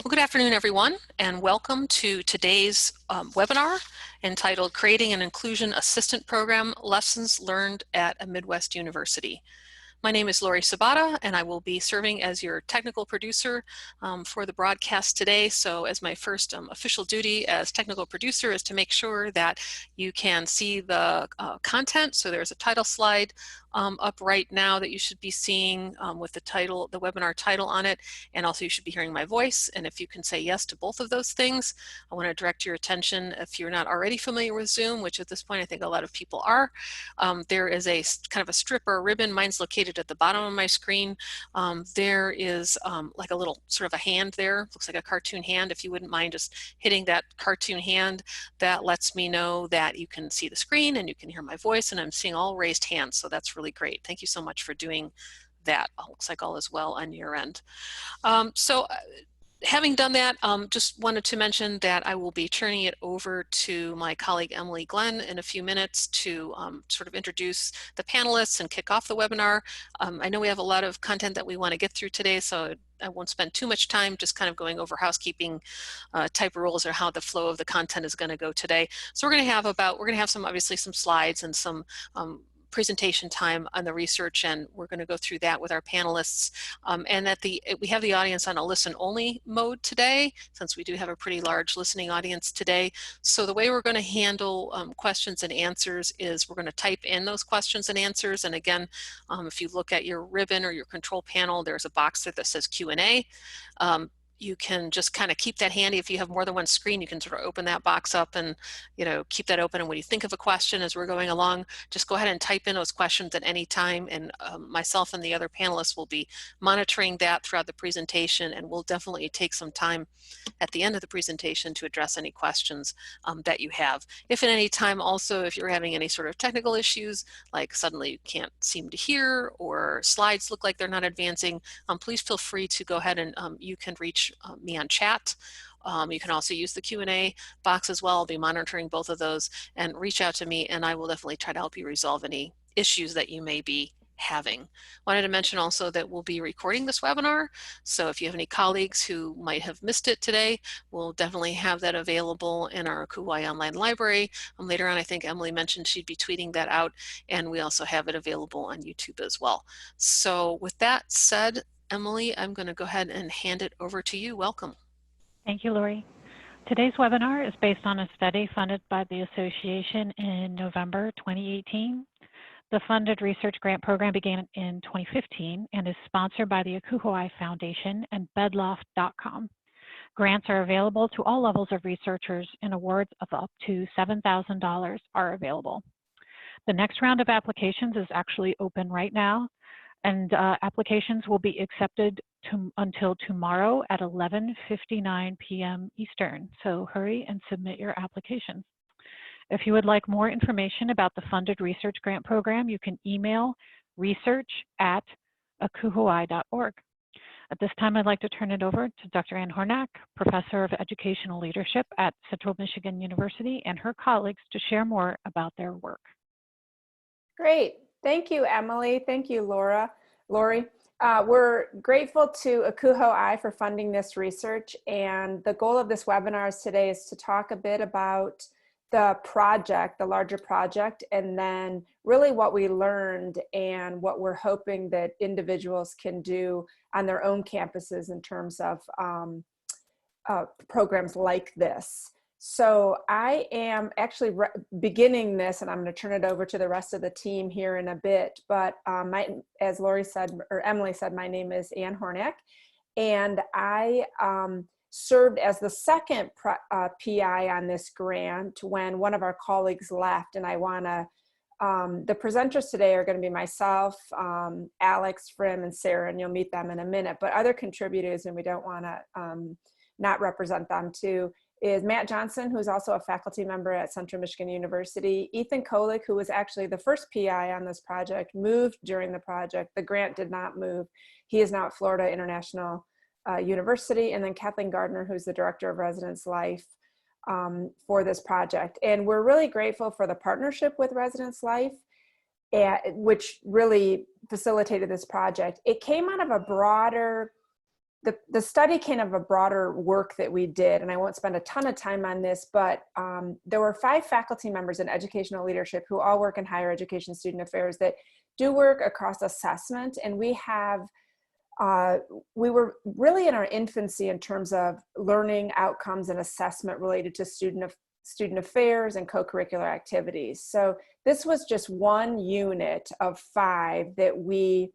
Well, good afternoon, everyone, and welcome to today's webinar entitled Creating an Inclusion Assistant Program, Lessons Learned at a Midwest University. My name is Lori Sabata, and I will be serving as your technical producer for the broadcast today. So as my first official duty as technical producer is to make sure that you can see the content. So there's a title slide up right now that you should be seeing with the title, the webinar title on it, and also you should be hearing my voice. And if you can say yes to both of those things, I want to direct your attention, if you're not already familiar with Zoom, which at this point I think a lot of people are, there is a kind of a strip or a ribbon. Mine's located at the bottom of my screen. There is like a little sort of a hand there, looks like a cartoon hand. If you wouldn't mind just hitting that cartoon hand, that lets me know that you can see the screen and you can hear my voice, and I'm seeing all raised hands, so that's really great. Thank you so much for doing that. Looks like all is well on your end. Having done that, just wanted to mention that I will be turning it over to my colleague Emily Glenn in a few minutes to sort of introduce the panelists and kick off the webinar. I know we have a lot of content that we want to get through today, so I won't spend too much time just kind of going over housekeeping type rules or how the flow of the content is going to go today. So we're going to have some, obviously some slides and some presentation time on the research, and we're going to go through that with our panelists. And we have the audience on a listen only mode today, since we do have a pretty large listening audience today. So the way we're going to handle questions and answers is we're going to type in those questions and answers. And again, if you look at your ribbon or your control panel, there's a box there that says Q&A. You can just kind of keep that handy. If you have more than one screen, you can sort of open that box up and, you know, keep that open. And when you think of a question as we're going along, just go ahead and type in those questions at any time. And myself and the other panelists will be monitoring that throughout the presentation. And we'll definitely take some time at the end of the presentation to address any questions that you have. If at any time also, if you're having any sort of technical issues, like suddenly you can't seem to hear or slides look like they're not advancing, please feel free to go ahead and you can reach me on chat. You can also use the Q&A box as well. I'll be monitoring both of those, and reach out to me and I will definitely try to help you resolve any issues that you may be having. Wanted to mention also that we'll be recording this webinar, so if you have any colleagues who might have missed it today, we'll definitely have that available in our Kuwai online library. Later on, I think Emily mentioned she'd be tweeting that out, and we also have it available on YouTube as well. So with that said, Emily, I'm going to go ahead and hand it over to you. Welcome. Thank you, Lori. Today's webinar is based on a study funded by the association in November 2018. The funded research grant program began in 2015 and is sponsored by the Akuhuai Foundation and bedloft.com. Grants are available to all levels of researchers, and awards of up to $7,000 are available. The next round of applications is actually open right now, and applications will be accepted until tomorrow at 11:59 p.m. Eastern. So hurry and submit your applications. If you would like more information about the funded research grant program, you can email research@akuhuai.org. At this time, I'd like to turn it over to Dr. Ann Hornak, Professor of Educational Leadership at Central Michigan University, and her colleagues to share more about their work. Great. Thank you, Emily. Thank you, Lori. We're grateful to Akuhuai for funding this research, and the goal of this webinar today is to talk a bit about the project, the larger project, and then really what we learned and what we're hoping that individuals can do on their own campuses in terms of programs like this. So I am actually beginning this, and I'm going to turn it over to the rest of the team here in a bit. But as Lori said, or Emily said, my name is Ann Hornak, and I served as the second PI on this grant when one of our colleagues left. And I want to, the presenters today are going to be myself, Alex, Frim, and Sarah, and you'll meet them in a minute. But other contributors, and we don't want to not represent them too, is Matt Johnson, who's also a faculty member at Central Michigan University. Ethan Kolick, who was actually the first PI on this project, moved during the project. The grant did not move. He is now at Florida International University. And then Kathleen Gardner, who's the Director of Residence Life for this project. And we're really grateful for the partnership with Residence Life, which really facilitated this project. It came out of a broader the study came of a broader work that we did, and I won't spend a ton of time on this, but there were 5 faculty members in educational leadership who all work in higher education student affairs that do work across assessment. And we were really in our infancy in terms of learning outcomes and assessment related to student affairs and co-curricular activities. So this was just one unit of 5 that we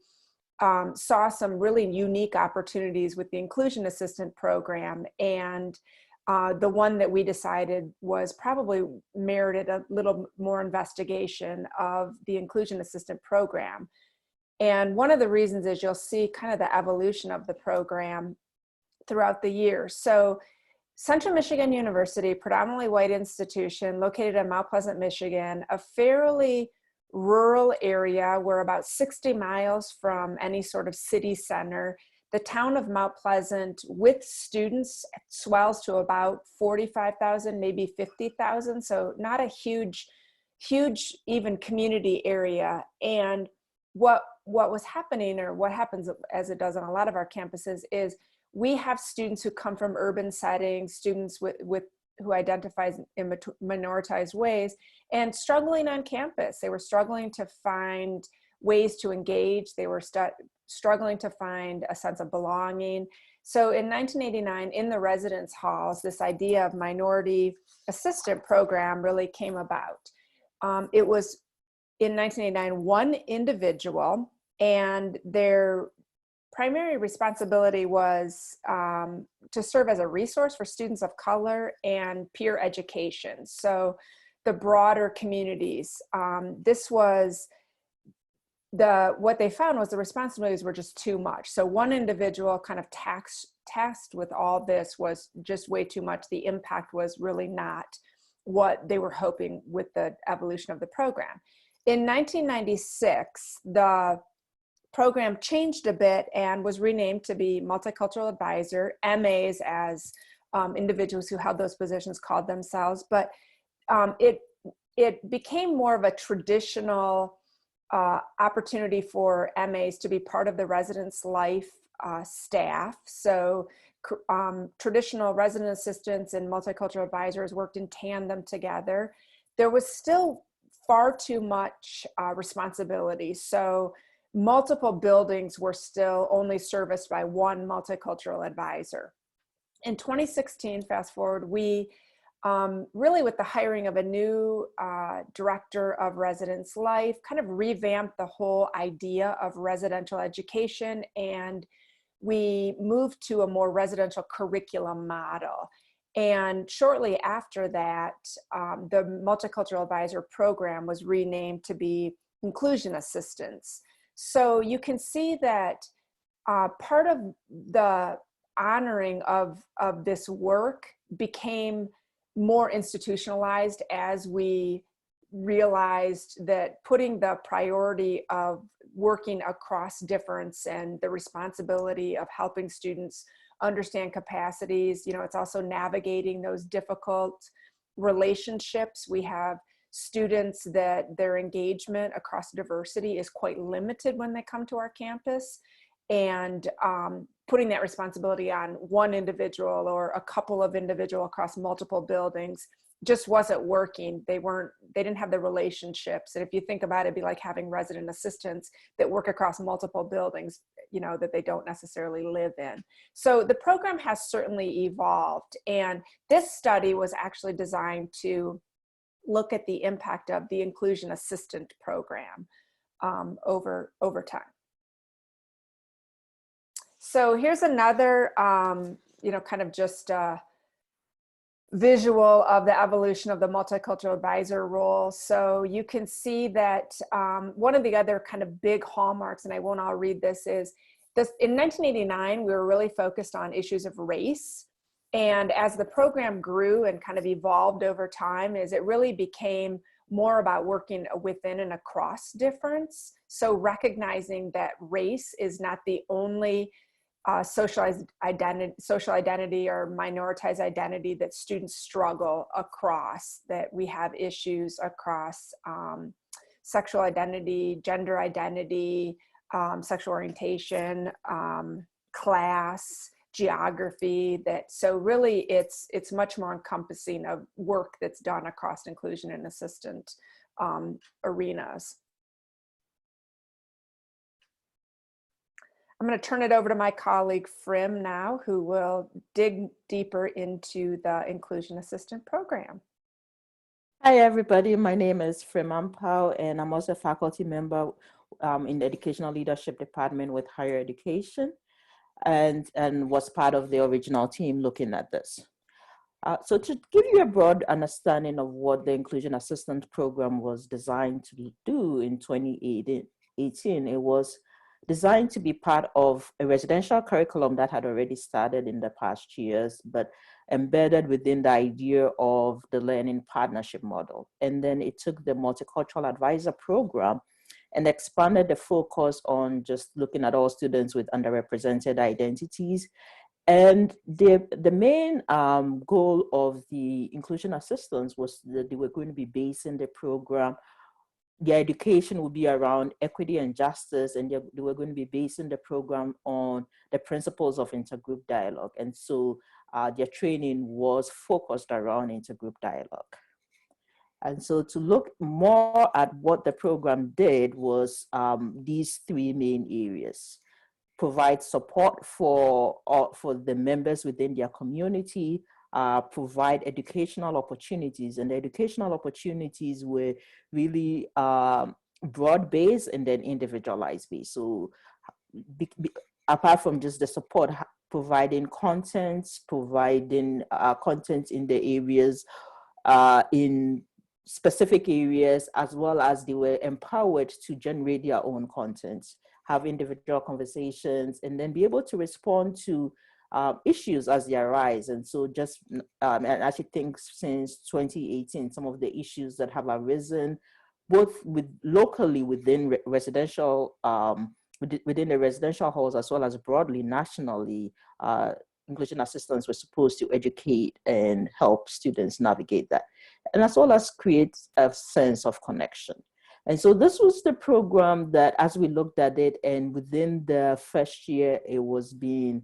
saw some really unique opportunities with the Inclusion Assistant Program. And the one that we decided was probably merited a little more investigation of the Inclusion Assistant Program. And one of the reasons is you'll see kind of the evolution of the program throughout the years. So Central Michigan University, predominantly white institution located in Mount Pleasant, Michigan, a fairly rural area. We're about 60 miles from any sort of city center. The town of Mount Pleasant with students swells to about 45,000, maybe 50,000. So not a huge even community area. And what was happening, or what happens as it does on a lot of our campuses, is we have students who come from urban settings, students who identify in minoritized ways, and struggling on campus. They were struggling to find ways to engage. They were struggling to find a sense of belonging. So in 1989, in the residence halls, this idea of minority assistant program really came about. It was in 1989, one individual, and their primary responsibility was to serve as a resource for students of color and peer education. So the broader communities, what they found was the responsibilities were just too much. So one individual kind of tasked with all this was just way too much. The impact was really not what they were hoping with the evolution of the program. In 1996, the program changed a bit and was renamed to be Multicultural Advisor. MAs, as individuals who held those positions called themselves, but it became more of a traditional opportunity for MAs to be part of the residence life staff. So traditional resident assistants and multicultural advisors worked in tandem together. There was still far too much responsibility. So multiple buildings were still only serviced by one multicultural advisor. In 2016, fast forward, we really, with the hiring of a new director of residence life, kind of revamped the whole idea of residential education, and we moved to a more residential curriculum model. And shortly after that, the Multicultural Advisor Program was renamed to be Inclusion Assistants. So you can see that part of the honoring of this work became more institutionalized as we realized that putting the priority of working across difference and the responsibility of helping students understand capacities, it's also navigating those difficult relationships. We have students that their engagement across diversity is quite limited when they come to our campus, and putting that responsibility on one individual or a couple of individuals across multiple buildings just wasn't working. They didn't have the relationships. And if you think about it, it'd be like having resident assistants that work across multiple buildings, that they don't necessarily live in. So the program has certainly evolved. And this study was actually designed to look at the impact of the Inclusion Assistant Program over time. So here's another, kind of just visual of the evolution of the multicultural advisor role. So you can see that one of the other kind of big hallmarks, and I won't all read this, is this: in 1989, we were really focused on issues of race. And as the program grew and kind of evolved over time, it really became more about working within and across difference. So recognizing that race is not the only social identity or minoritized identity that students struggle across, that we have issues across sexual identity, gender identity, sexual orientation, class, geography. That so really it's much more encompassing of work that's done across inclusion and assistant arenas. I'm going to turn it over to my colleague Frim now, who will dig deeper into the Inclusion Assistant Program. Hi, everybody. My name is Frim Ampao, and I'm also a faculty member in the Educational Leadership Department with Higher Education, and was part of the original team looking at this. So to give you a broad understanding of what the Inclusion Assistant Program was designed to do in 2018, it was designed to be part of a residential curriculum that had already started in the past years, but embedded within the idea of the learning partnership model. And then it took the multicultural advisor program and expanded the focus on just looking at all students with underrepresented identities. And the main goal of the inclusion assistants was that they were going to be basing the program. Their education would be around equity and justice, and they were going to be basing the program on the principles of intergroup dialogue. And so their training was focused around intergroup dialogue. And so to look more at what the program did was these three main areas: provide support for the members within their community, provide educational opportunities. And the educational opportunities were really broad-based and then individualized based. So apart from just the support, providing content in the areas, in specific areas, as well as they were empowered to generate their own content, have individual conversations, and then be able to respond to issues as they arise. And so just, and I actually think since 2018, some of the issues that have arisen, both locally within residential, within the residential halls, as well as broadly nationally, inclusion assistants were supposed to educate and help students navigate that, and as well as create a sense of connection. And so this was the program that, as we looked at it, and within the first year, it was being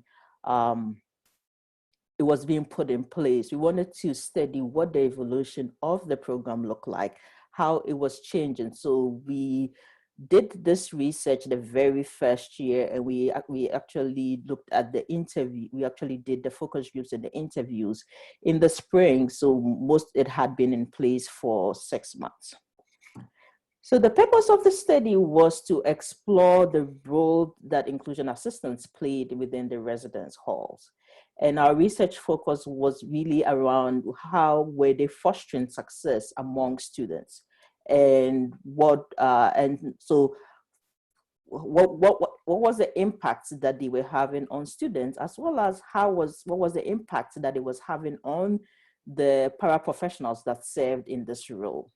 put in place. We wanted to study what the evolution of the program looked like, how it was changing. So we did this research the very first year, and we actually looked at the interview. We actually did the focus groups and the interviews in the spring. So it had been in place for 6 months. So the purpose of the study was to explore the role that inclusion assistants played within the residence halls. And our research focus was really around how were they fostering success among students, and what was the impact that they were having on students, as well as what was the impact that it was having on the paraprofessionals that served in this role.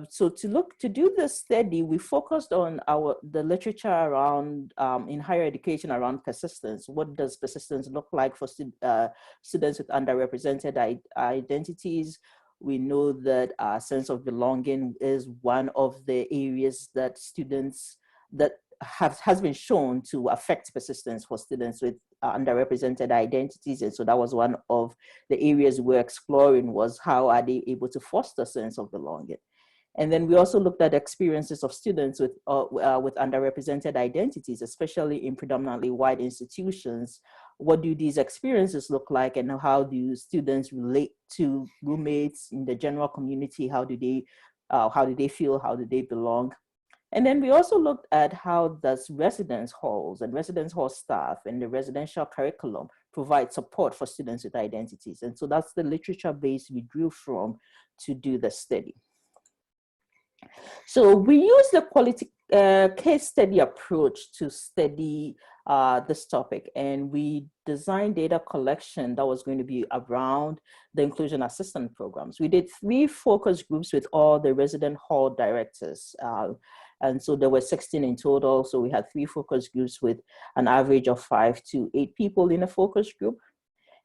So to do this study, we focused on the literature around in higher education around persistence. What does persistence look like for students with underrepresented identities? We know that a sense of belonging is one of the areas that has been shown to affect persistence for students with underrepresented identities. And so that was one of the areas we're exploring, was how are they able to foster a sense of belonging. And then we also looked at experiences of students with underrepresented identities, especially in predominantly white institutions. What do these experiences look like, and how do students relate to roommates in the general community? How do they feel? How do they belong? And then we also looked at how does residence halls and residence hall staff and the residential curriculum provide support for students with identities. And so that's the literature base we drew from to do the study. So we used the case study approach to study this topic, and we designed data collection that was going to be around the inclusion assistant programs. We did 3 focus groups with all the resident hall directors. And so there were 16 in total. So we had 3 focus groups with an average of 5 to 8 people in a focus group.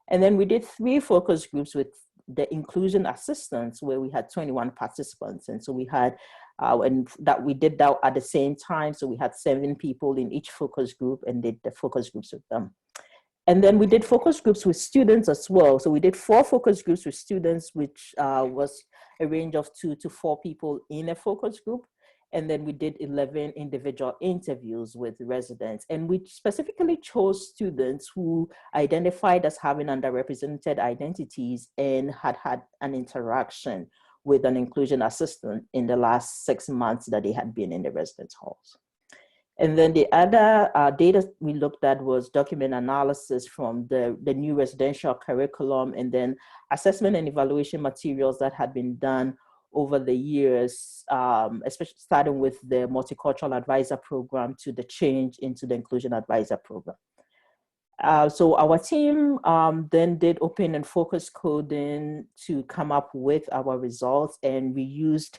And then we did 3 focus groups with the inclusion assistants, where we had 21 participants. And so we had, and that we did that at the same time. So we had 7 people in each focus group and did the focus groups with them. And then we did focus groups with students as well. So we did 4 focus groups with students, which was a range of 2 to 4 people in a focus group. And then we did 11 individual interviews with residents. And we specifically chose students who identified as having underrepresented identities and had had an interaction with an inclusion assistant in the last 6 months that they had been in the residence halls. And then the other data we looked at was document analysis from the new residential curriculum, and then assessment and evaluation materials that had been done over the years, especially starting with the multicultural advisor program to the change into the inclusion advisor program. So our team then did open and focus coding to come up with our results, and we used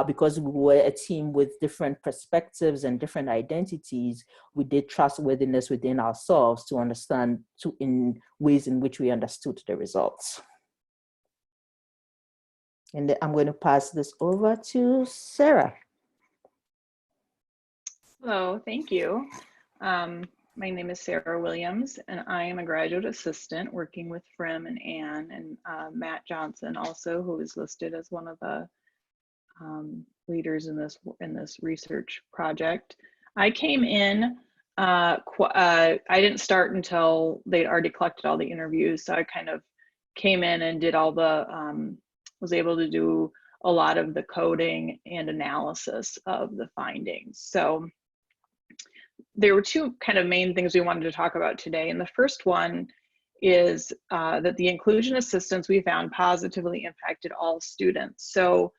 because we were a team with different perspectives and different identities, we did trustworthiness within ourselves to understand in ways in which we understood the results. And then I'm going to pass this over to Sarah. Hello, thank you. My name is Sarah Williams, and I am a graduate assistant working with Frim and Ann and Matt Johnson also, who is listed as one of the leaders in this research project. I came in, I didn't start until they'd already collected all the interviews, so I kind of came in and did all the, was able to do a lot of the coding and analysis of the findings. So there were 2 kind of main things we wanted to talk about today, and the first one is that the inclusion assistance we found positively impacted all students. So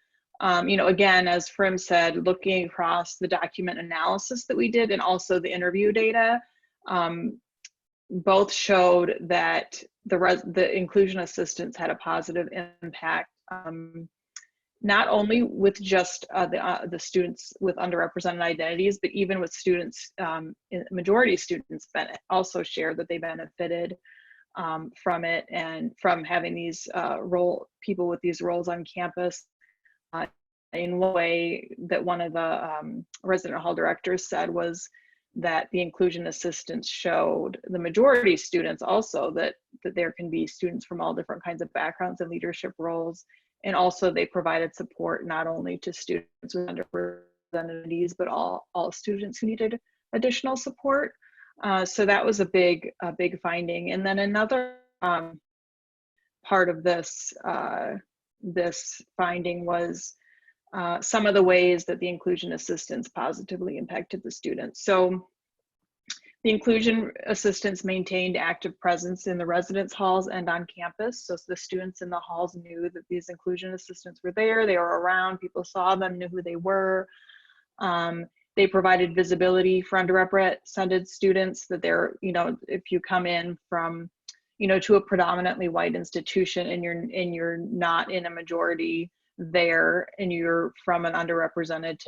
you know, again, as Frim said, looking across the document analysis that we did and also the interview data, both showed that the inclusion assistance had a positive impact, not only with just the students with underrepresented identities, but even with students, majority students also shared that they benefited from it and from having these people with these roles on campus. In one way that one of the resident hall directors said was that the inclusion assistance showed the majority students also that there can be students from all different kinds of backgrounds and leadership roles. And also they provided support not only to students with underrepresented, but all students who needed additional support. So that was a big finding. And then another part of this finding was some of the ways that the inclusion assistance positively impacted the students. So the inclusion assistants maintained active presence in the residence halls and on campus. So the students in the halls knew that these inclusion assistants were there, they were around, people saw them, knew who they were. They provided visibility for underrepresented students, that they're, you know, if you come in from, you know, to a predominantly white institution and you're not in a majority there and you're from an underrepresented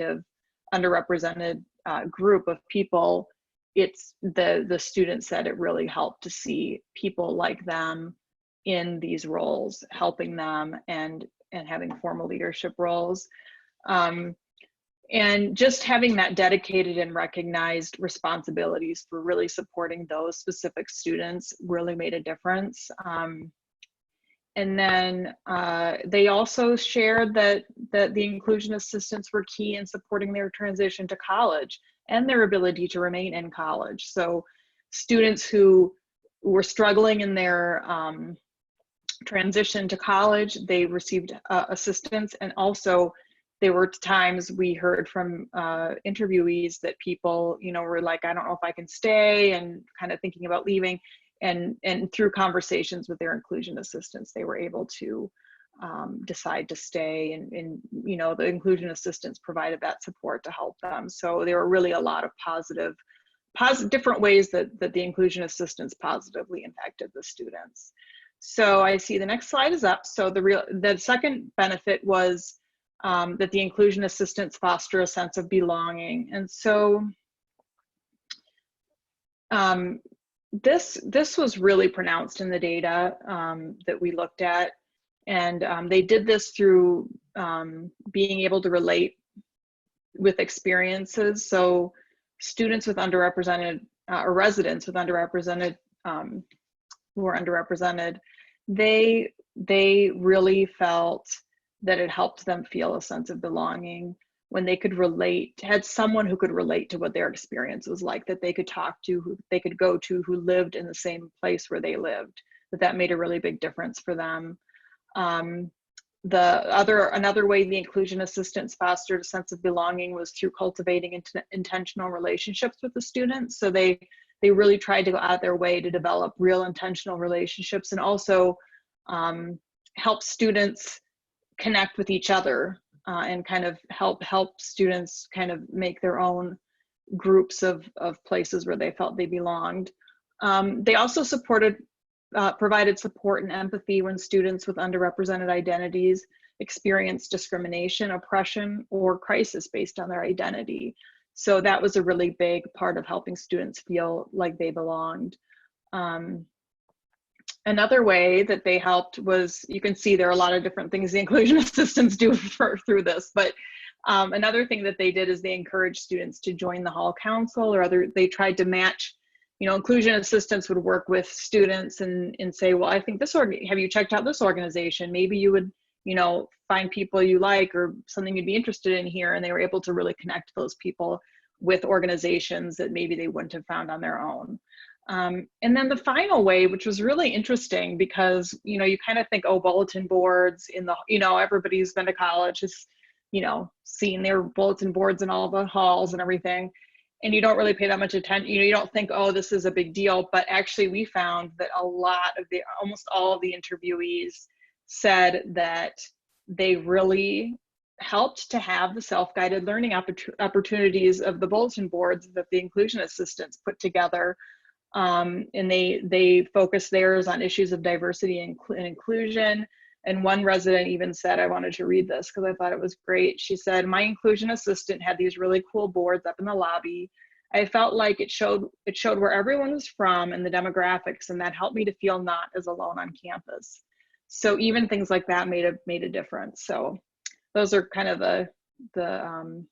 group of people, it's the students said it really helped to see people like them in these roles, helping them and having formal leadership roles. And just having that dedicated and recognized responsibilities for really supporting those specific students really made a difference. And then they also shared that the inclusion assistants were key in supporting their transition to college and their ability to remain in college. So students who were struggling in their transition to college, they received assistance. And also there were times we heard from interviewees that people, you know, were like, I don't know if I can stay, and kind of thinking about leaving. And through conversations with their inclusion assistants, they were able to decide to stay, and you know, the inclusion assistants provided that support to help them. So there were really a lot of positive different ways that the inclusion assistants positively impacted the students. So I see the next slide is up. So the second benefit was that the inclusion assistants foster a sense of belonging. And so this was really pronounced in the data that we looked at. And they did this through being able to relate with experiences. So students with underrepresented or residents with underrepresented who were underrepresented, they really felt that it helped them feel a sense of belonging when they could relate, had someone who could relate to what their experience was like, that they could talk to, who they could go to, who lived in the same place where they lived, that made a really big difference for them. Another way the inclusion assistants fostered a sense of belonging was through cultivating intentional relationships with the students. So they really tried to go out their way to develop real intentional relationships, and also help students connect with each other, and kind of help students kind of make their own groups of places where they felt they belonged. They also provided support and empathy when students with underrepresented identities experienced discrimination, oppression, or crisis based on their identity. So that was a really big part of helping students feel like they belonged. Another way that they helped was, you can see there are a lot of different things the inclusion assistants do through this, but another thing that they did is they encouraged students to join the hall council, or they tried to match, inclusion assistants would work with students and say, well, I think have you checked out this organization? Maybe you would, find people you like or something you'd be interested in here. And they were able to really connect those people with organizations that maybe they wouldn't have found on their own. And then the final way, which was really interesting, because, you kind of think, oh, bulletin boards everybody's been to college, has, seen their bulletin boards in all the halls and everything. And you don't really pay that much attention. You don't think, oh, this is a big deal. But actually, we found that almost all of the interviewees said that they really helped to have the self-guided learning opportunities of the bulletin boards that the inclusion assistants put together. And they focused theirs on issues of diversity and inclusion. And one resident even said, I wanted to read this because I thought it was great. She said, my inclusion assistant had these really cool boards up in the lobby. I felt like it showed where everyone was from and the demographics, and that helped me to feel not as alone on campus. So even things like that made a difference. So those are kind of the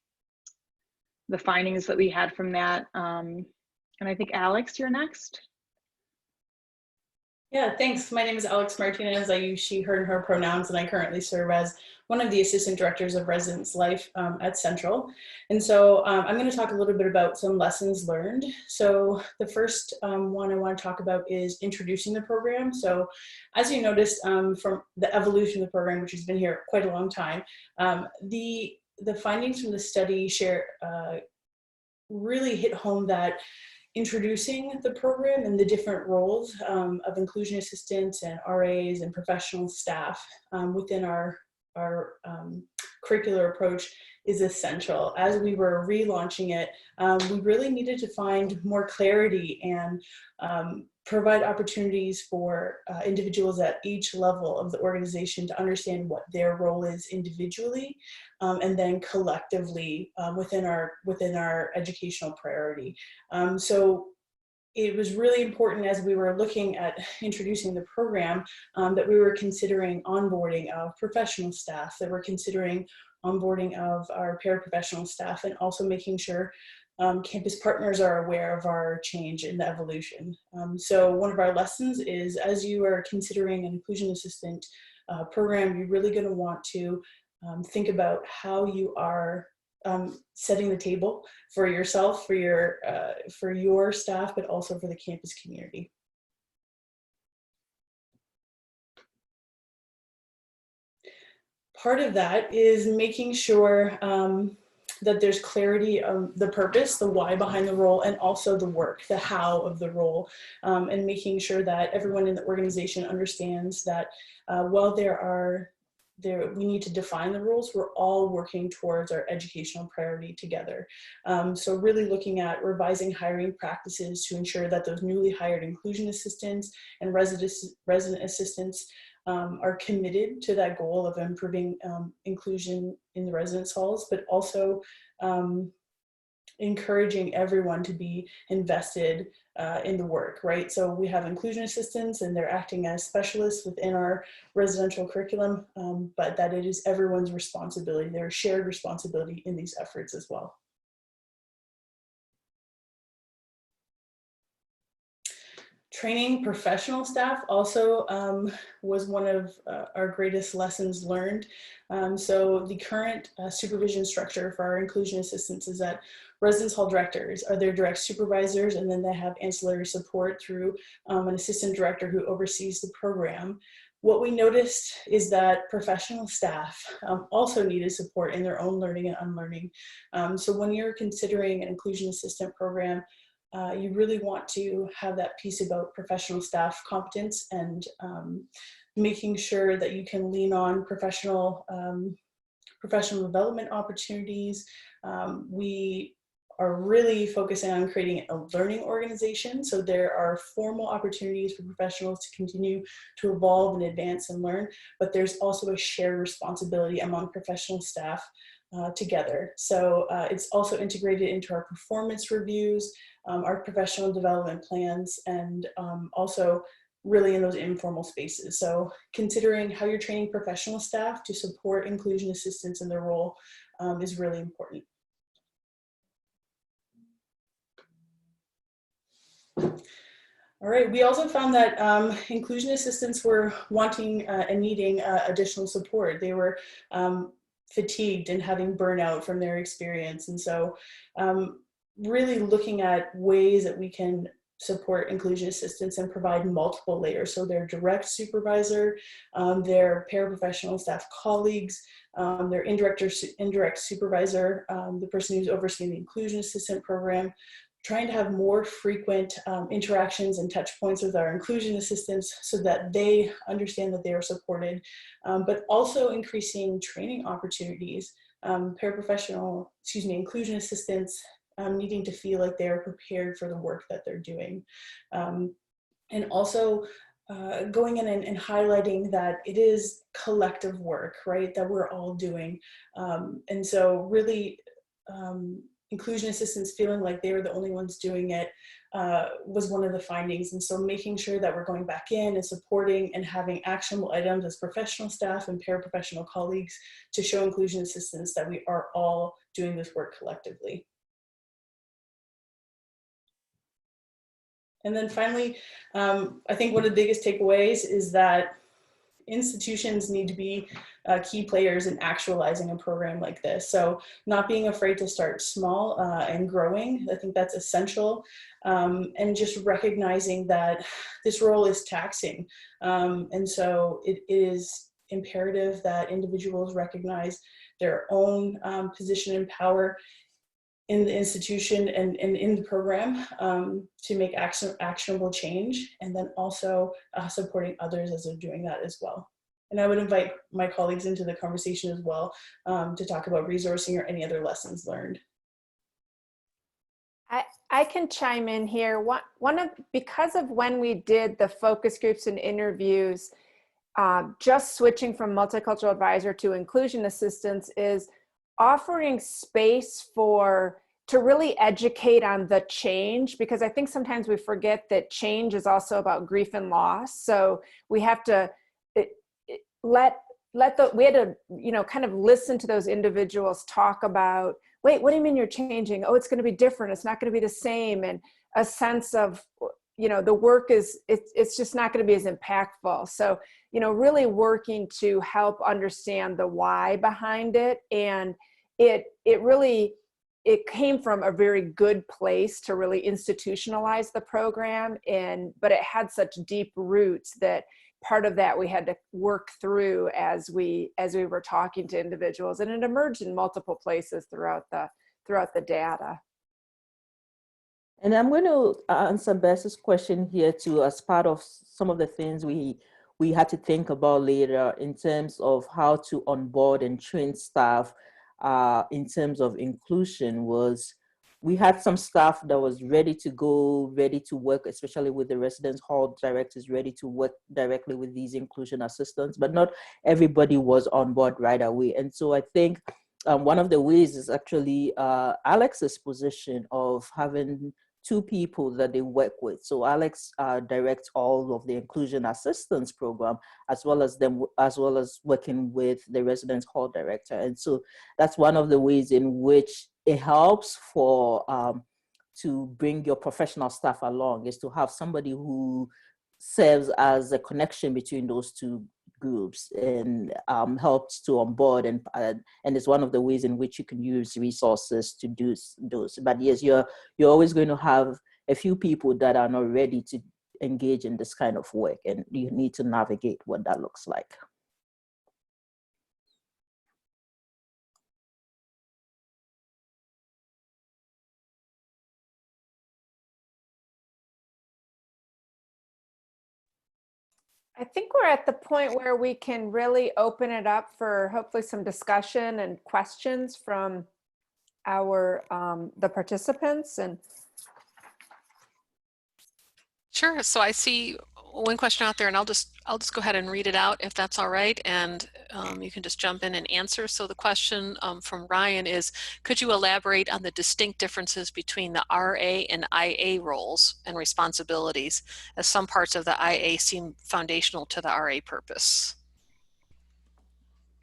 findings that we had from that. And I think Alex, you're next. Yeah, thanks. My name is Alex Martinez. I use she, her, and her pronouns, and I currently serve as one of the assistant directors of residence life at Central. And so I'm going to talk a little bit about some lessons learned. So the first one I want to talk about is introducing the program. So as you noticed from the evolution of the program, which has been here quite a long time, the findings from the study really hit home that introducing the program and the different roles of inclusion assistants and RAs and professional staff within our curricular approach is essential. As we were relaunching it, we really needed to find more clarity and provide opportunities for individuals at each level of the organization to understand what their role is individually, and then collectively within our educational priority. So it was really important, as we were looking at introducing the program, that we were considering onboarding of professional staff, that we're considering onboarding of our paraprofessional staff, and also making sure campus partners are aware of our change in the evolution. So one of our lessons is, as you are considering an inclusion assistant program, you're really going to want to think about how you are setting the table for yourself, for your staff, but also for the campus community. Part of that is making sure that there's clarity of the purpose, the why behind the role, and also the work, the how of the role, and making sure that everyone in the organization understands that while we need to define the roles, we're all working towards our educational priority together. So really looking at revising hiring practices to ensure that those newly hired inclusion assistants and resident assistants are committed to that goal of improving inclusion in the residence halls, but also encouraging everyone to be invested in the work, right? So we have inclusion assistants and they're acting as specialists within our residential curriculum, but that it is everyone's responsibility, their shared responsibility in these efforts as well. Training professional staff also was one of our greatest lessons learned. So the current supervision structure for our inclusion assistants is that residence hall directors are their direct supervisors, and then they have ancillary support through an assistant director who oversees the program. What we noticed is that professional staff also needed support in their own learning and unlearning. So when you're considering an inclusion assistant program, you really want to have that piece about professional staff competence and making sure that you can lean on professional development opportunities. We are really focusing on creating a learning organization. So there are formal opportunities for professionals to continue to evolve and advance and learn, but there's also a shared responsibility among professional staff together. So it's also integrated into our performance reviews, our professional development plans, and also really in those informal spaces. So considering how you're training professional staff to support inclusion assistants in their role is really important. All right, we also found that inclusion assistants were wanting and needing additional support. They were fatigued and having burnout from their experience. And so really looking at ways that we can support inclusion assistants and provide multiple layers. So their direct supervisor, their paraprofessional staff colleagues, their indirect supervisor, the person who's overseeing the inclusion assistant program, trying to have more frequent interactions and touch points with our inclusion assistants so that they understand that they are supported, but also increasing training opportunities. Inclusion assistants needing to feel like they're prepared for the work that they're doing. And also going in and highlighting that it is collective work, right, that we're all doing. And so really, inclusion assistants feeling like they were the only ones doing it was one of the findings. And so making sure that we're going back in and supporting and having actionable items as professional staff and paraprofessional colleagues to show inclusion assistants that we are all doing this work collectively. And then finally, I think one of the biggest takeaways is that institutions need to be key players in actualizing a program like this. So not being afraid to start small and growing, I think that's essential. And just recognizing that this role is taxing. And so it is imperative that individuals recognize their own position and power in the institution and in the program to make actionable change, and then also supporting others as they're doing that as well. And I would invite my colleagues into the conversation as well to talk about resourcing or any other lessons learned. I can chime in here. Because of when we did the focus groups and interviews, just switching from multicultural advisor to inclusion assistants is offering space to really educate on the change, because I think sometimes we forget that change is also about grief and loss. So we have to we had to, kind of listen to those individuals talk about, wait, what do you mean you're changing? Oh, it's going to be different. It's not going to be the same. And a sense of, the work it's just not going to be as impactful. So, really working to help understand the why behind it. And it came from a very good place to really institutionalize the program, but it had such deep roots that part of that we had to work through as we were talking to individuals, and it emerged in multiple places throughout the data. And I'm going to answer Bess's question here too, as part of some of the things we had to think about later in terms of how to onboard and train staff in terms of inclusion. Was we had some staff that was ready to go, ready to work, especially with the residence hall directors, ready to work directly with these inclusion assistants, but not everybody was on board right away. And so I think one of the ways is actually Alex's position of having two people that they work with. So Alex directs all of the inclusion assistance program, as well as working with the residence hall director. And so that's one of the ways in which it helps for to bring your professional staff along, is to have somebody who serves as a connection between those two groups and helps to onboard, and it's one of the ways in which you can use resources to do those. But yes, you're always going to have a few people that are not ready to engage in this kind of work, and you need to navigate what that looks like. I think we're at the point where we can really open it up for hopefully some discussion and questions from our the participants. And Sure. So I see one question out there, and I'll just go ahead and read it out if that's all right, and you can just jump in and answer. So the question from Ryan is, could you elaborate on the distinct differences between the RA and IA roles and responsibilities, as some parts of the IA seem foundational to the RA purpose?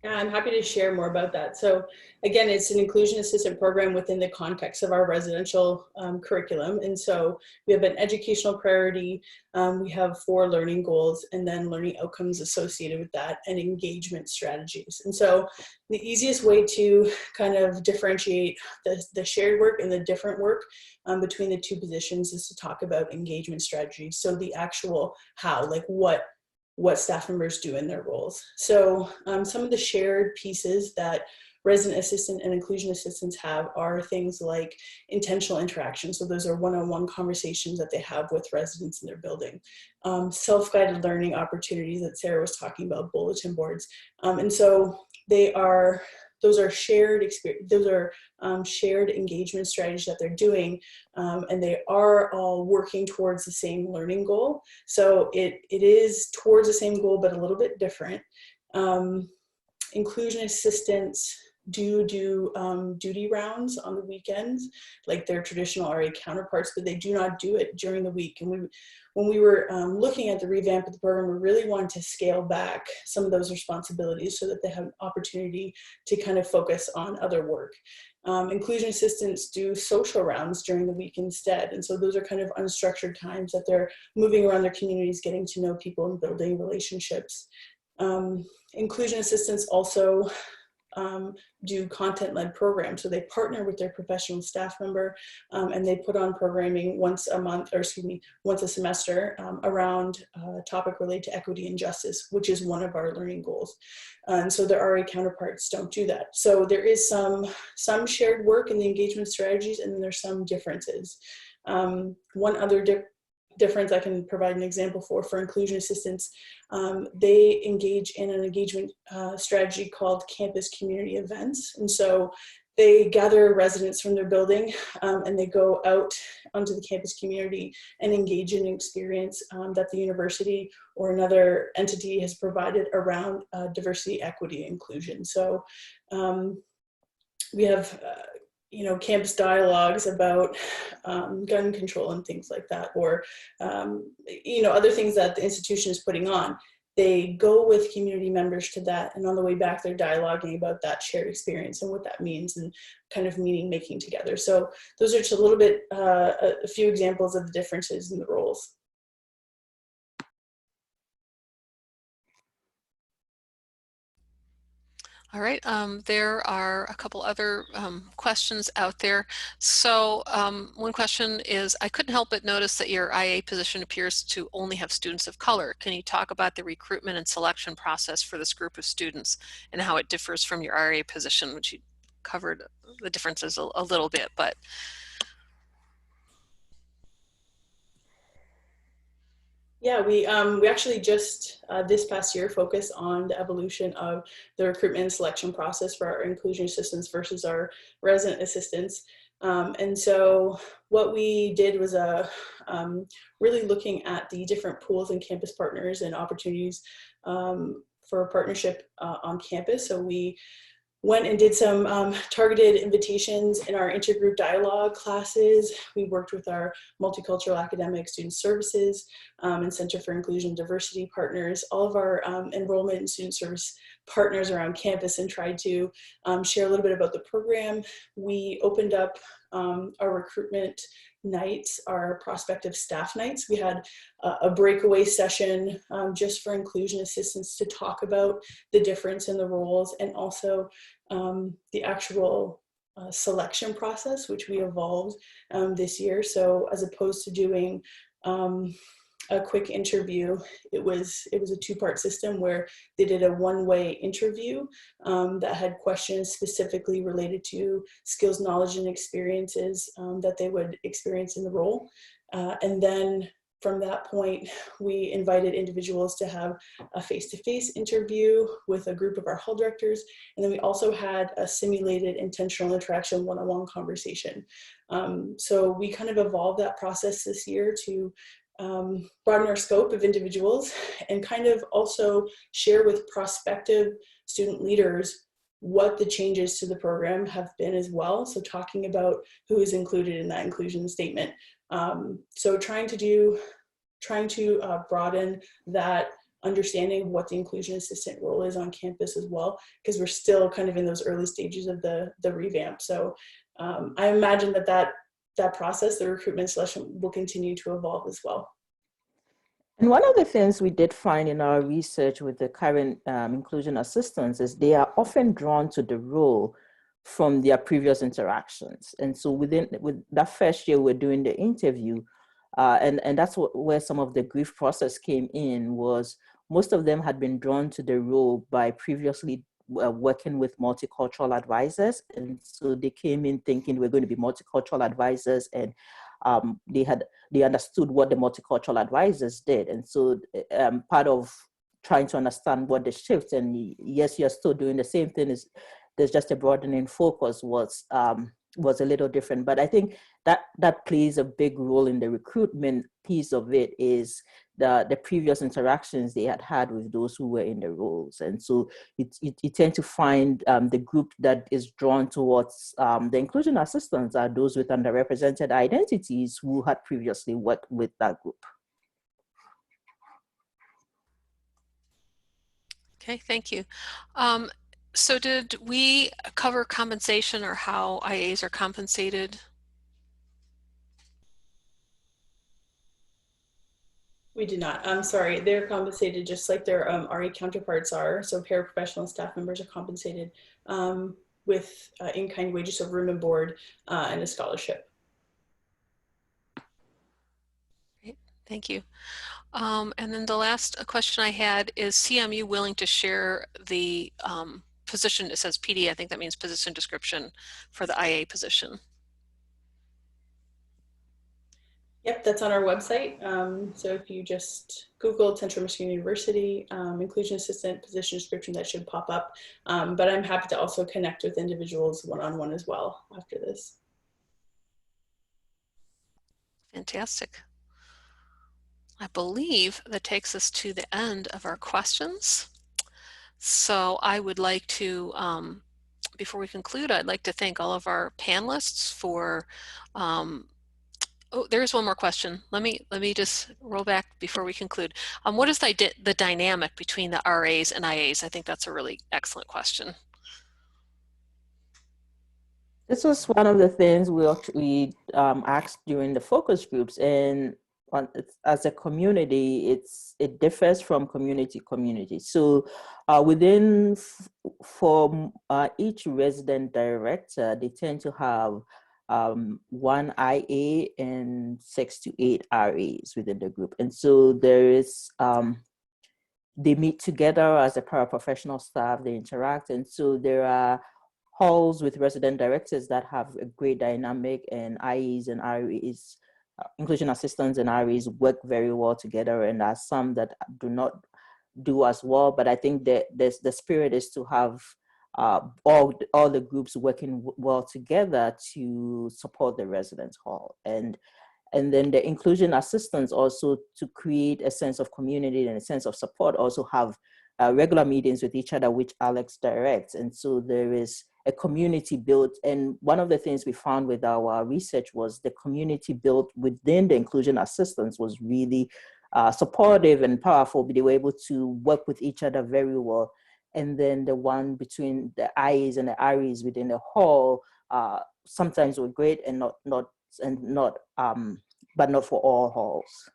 Yeah, I'm happy to share more about that. So again, it's an inclusion assistant program within the context of our residential curriculum. And so we have an educational priority, we have 4 learning goals, and then learning outcomes associated with that, and engagement strategies. And so the easiest way to kind of differentiate the shared work and the different work between the two positions is to talk about engagement strategies. So the actual how, like what staff members do in their roles. So some of the shared pieces that resident assistant and inclusion assistants have are things like intentional interaction. So those are one-on-one conversations that they have with residents in their building. Self-guided learning opportunities that Sarah was talking about, bulletin boards. And so those are shared experience, those are shared engagement strategies that they're doing, and they are all working towards the same learning goal. So it is towards the same goal, but a little bit different. Inclusion assistants do duty rounds on the weekends, like their traditional RA counterparts, but they do not do it during the week. And when we were looking at the revamp of the program, we really wanted to scale back some of those responsibilities so that they have an opportunity to kind of focus on other work. Inclusion assistants do social rounds during the week instead. And so those are kind of unstructured times that they're moving around their communities, getting to know people and building relationships. Inclusion assistants also do content-led programs. So they partner with their professional staff member and they put on programming once a month, or excuse me, once a semester around a topic related to equity and justice, which is one of our learning goals. And so their RA counterparts don't do that. So there is some shared work in the engagement strategies, and then there's some differences. One other difference I can provide an example for inclusion assistants, they engage in an engagement strategy called campus community events. And so they gather residents from their building and they go out onto the campus community and engage in an experience that the university or another entity has provided around diversity, equity, and inclusion. So we have campus dialogues about gun control and things like that, or, other things that the institution is putting on. They go with community members to that, and on the way back, they're dialoguing about that shared experience and what that means, and kind of meaning making together. So those are just a little bit, a few examples of the differences in the roles. All right, there are a couple other questions out there. So one question is, I couldn't help but notice that your IA position appears to only have students of color. Can you talk about the recruitment and selection process for this group of students and how it differs from your RA position, which you covered the differences a little bit, but. Yeah, we actually just this past year focused on the evolution of the recruitment and selection process for our inclusion assistants versus our resident assistants. And so what we did was really looking at the different pools and campus partners and opportunities for a partnership on campus. So we went and did some targeted invitations in our intergroup dialogue classes. We worked with our multicultural academic student services and Center for Inclusion and Diversity partners, all of our enrollment and student service partners around campus, and tried to share a little bit about the program. We opened up our recruitment nights, our prospective staff nights. We had a breakaway session just for inclusion assistants to talk about the difference in the roles, and also the actual selection process, which we evolved this year. So as opposed to doing a quick interview, it was a two-part system where they did a one-way interview that had questions specifically related to skills, knowledge, and experiences that they would experience in the role. And then from that point, we invited individuals to have a face-to-face interview with a group of our hall directors. And then we also had a simulated intentional interaction one-on-one conversation. So we kind of evolved that process this year to broaden our scope of individuals and kind of also share with prospective student leaders what the changes to the program have been as well. So talking about who is included in that inclusion statement. So trying to broaden that understanding of what the inclusion assistant role is on campus as well, because we're still kind of in those early stages of the revamp. So I imagine that process, the recruitment selection, will continue to evolve as well. And one of the things we did find in our research with the current inclusion assistants is they are often drawn to the role from their previous interactions. And so with that first year, we're doing the interview, and that's where some of the grief process came in, was most of them had been drawn to the role by previously working with multicultural advisors. And so they came in thinking we're going to be multicultural advisors, and they understood what the multicultural advisors did. And so part of trying to understand what the shift, and yes, you're still doing the same thing, is there's just a broadening focus, was a little different. But I think that plays a big role in the recruitment piece of it, is the previous interactions they had with those who were in the roles. And so you tend to find the group that is drawn towards the inclusion assistants are those with underrepresented identities who had previously worked with that group. Okay, thank you. So did we cover compensation or how IAs are compensated? We did not. I'm sorry. They're compensated just like their RE counterparts are. So paraprofessional staff members are compensated with in-kind wages, so room and board, and a scholarship. Great, thank you. And then the last question I had is, CMU willing to share the position? It says PD, I think that means position description for the IA position. Yep, that's on our website. So if you just Google Central Michigan University inclusion assistant position description, that should pop up. But I'm happy to also connect with individuals one-on-one as well after this. Fantastic. I believe that takes us to the end of our questions. So I would like to, before we conclude, I'd like to thank all of our panelists for, oh, there's one more question. Let me just roll back before we conclude. What is the dynamic between the RAs and IAs? I think that's a really excellent question. This was one of the things we asked during the focus groups, and as a community, it differs from community to community. So for each resident director, they tend to have one IA and 6 to 8 RAs within the group. And so there is, they meet together as a paraprofessional staff, they interact. And so there are halls with resident directors that have a great dynamic, and IAs and RAs, inclusion assistants and RAs, work very well together. And there are some that do not do as well. But I think that the spirit is to have all the groups working well together to support the residence hall. And then the inclusion assistants also, to create a sense of community and a sense of support, also have regular meetings with each other, which Alex directs. And so there is a community built. And one of the things we found with our research was the community built within the inclusion assistants was really supportive and powerful. They were able to work with each other very well. And then the one between the IAs and the RAs within the hall, sometimes were great and not but not for all halls.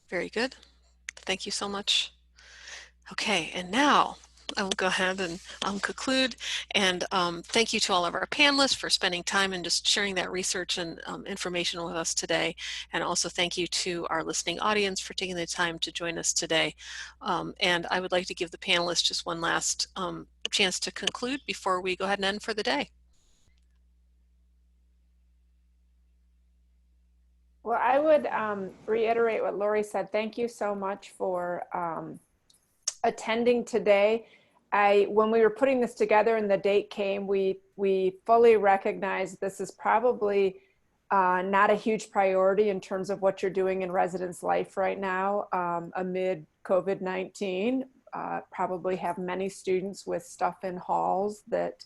Very good. Thank you so much. Okay, and now I will go ahead and conclude. And thank you to all of our panelists for spending time and just sharing that research and information with us today. And also thank you to our listening audience for taking the time to join us today. And I would like to give the panelists just one last chance to conclude before we go ahead and end for the day. Well, I would reiterate what Lori said. Thank you so much for attending today. When we were putting this together and the date came, we fully recognized this is probably not a huge priority in terms of what you're doing in residence life right now amid COVID-19. Probably have many students with stuff in halls that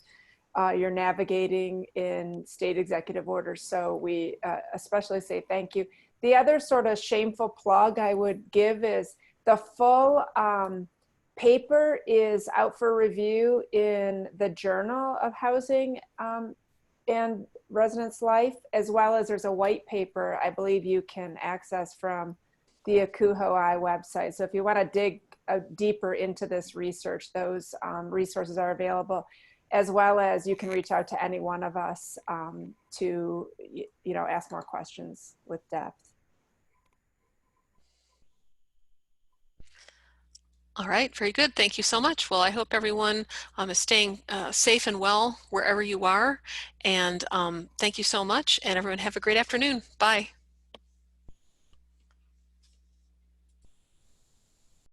you're navigating in state executive orders. So we especially say thank you. The other sort of shameful plug I would give is the full paper is out for review in the Journal of Housing and Residence Life, as well as there's a white paper I believe you can access from the ACUHO-I website. So if you want to dig deeper into this research, those resources are available, as well as you can reach out to any one of us to ask more questions with depth. All right, very good. Thank you so much. Well, I hope everyone is staying safe and well wherever you are. And thank you so much. And everyone have a great afternoon. Bye.